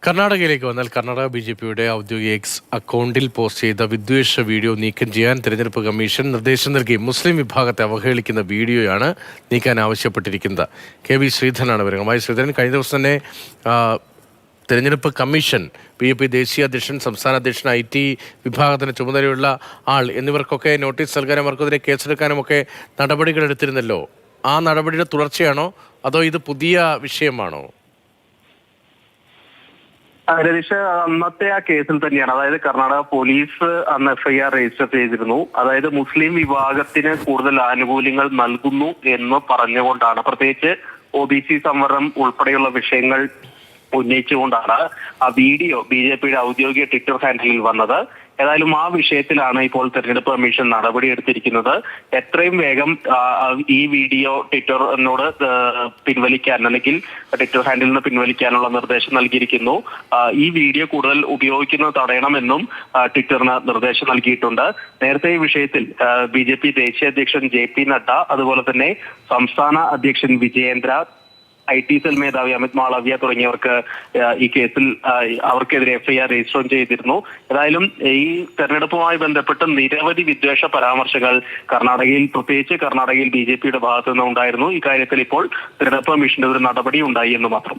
കർണാടകയിലേക്ക് വന്നാൽ കർണാടക ബി.ജെ.പിയുടെ ഔദ്യോഗിക എക്സ് അക്കൗണ്ടിൽ പോസ്റ്റ് ചെയ്ത വിദ്വേഷ വീഡിയോ നീക്കം ചെയ്യാൻ തെരഞ്ഞെടുപ്പ് കമ്മീഷൻ നിർദ്ദേശം നൽകി. മുസ്ലിം വിഭാഗത്തെ അവഹേളിക്കുന്ന വീഡിയോയാണ് നീക്കാൻ ആവശ്യപ്പെട്ടിരിക്കുന്നത്. കെ.വി. ശ്രീധരനാണ് വിവരങ്ങളുമായി. ശ്രീധരൻ, കഴിഞ്ഞ ദിവസം തന്നെ തെരഞ്ഞെടുപ്പ് കമ്മീഷൻ ബി.ജെ.പി ദേശീയ അധ്യക്ഷൻ, സംസ്ഥാന അധ്യക്ഷൻ, IT വിഭാഗത്തിന് ചുമതലയുള്ള ആൾ എന്നിവർക്കൊക്കെ നോട്ടീസ് നൽകാനും അവർക്കെതിരെ കേസെടുക്കാനുമൊക്കെ നടപടികൾ എടുത്തിരുന്നല്ലോ. ആ നടപടിയുടെ തുടർച്ചയാണോ അതോ ഇത് പുതിയ വിഷയമാണോ? രതീഷ്, അന്നത്തെ ആ കേസിൽ തന്നെയാണ്. അതായത് കർണാടക പോലീസ് അന്ന് FIR രജിസ്റ്റർ ചെയ്തിരുന്നു. അതായത് മുസ്ലിം വിഭാഗത്തിന് കൂടുതൽ ആനുകൂല്യങ്ങൾ നൽകുന്നു എന്ന് പറഞ്ഞുകൊണ്ടാണ്, പ്രത്യേകിച്ച് OBC സംവരണം ഉൾപ്പെടെയുള്ള വിഷയങ്ങൾ ഉന്നയിച്ചുകൊണ്ടാണ് ആ വീഡിയോ BJPയുടെ ഔദ്യോഗിക ട്വിറ്റർ ഹാൻഡിലിൽ വന്നത്. ഏതായാലും ആ വിഷയത്തിലാണ് ഇപ്പോൾ തെരഞ്ഞെടുപ്പ് കമ്മീഷൻ നടപടിയെടുത്തിരിക്കുന്നത്. എത്രയും വേഗം ഈ വീഡിയോ ട്വിറ്ററിനോട് പിൻവലിക്കാൻ, അല്ലെങ്കിൽ ട്വിറ്റർ ഹാൻഡിൽ നിന്ന് പിൻവലിക്കാനുള്ള നിർദ്ദേശം നൽകിയിരിക്കുന്നു. ഈ വീഡിയോ കൂടുതൽ ഉപയോഗിക്കുന്നത് തടയണമെന്നും ട്വിറ്ററിന് നിർദ്ദേശം നൽകിയിട്ടുണ്ട്. നേരത്തെ ഈ വിഷയത്തിൽ BJP ദേശീയ അധ്യക്ഷൻ JP നഡ്ഡ, അതുപോലെ തന്നെ സംസ്ഥാന അധ്യക്ഷൻ വിജയേന്ദ്ര, IT സെൽ മേധാവി അമിത് മാളവ്യ തുടങ്ങിയവർക്ക് ഈ കേസിൽ അവർക്കെതിരെ FIR രജിസ്റ്റർ ചെയ്തിരുന്നു. ഏതായാലും ഈ തെരഞ്ഞെടുപ്പുമായി ബന്ധപ്പെട്ട് നിരവധി വിദ്വേഷ പരാമർശങ്ങൾ പ്രത്യേകിച്ച് കർണാടകയിൽ BJPയുടെ ഭാഗത്തു നിന്ന് ഉണ്ടായിരുന്നു. ഇക്കാര്യത്തിൽ ഇപ്പോൾ തെരഞ്ഞെടുപ്പ് കമ്മീഷന്റെ ഒരു നടപടി ഉണ്ടായി എന്ന് മാത്രം.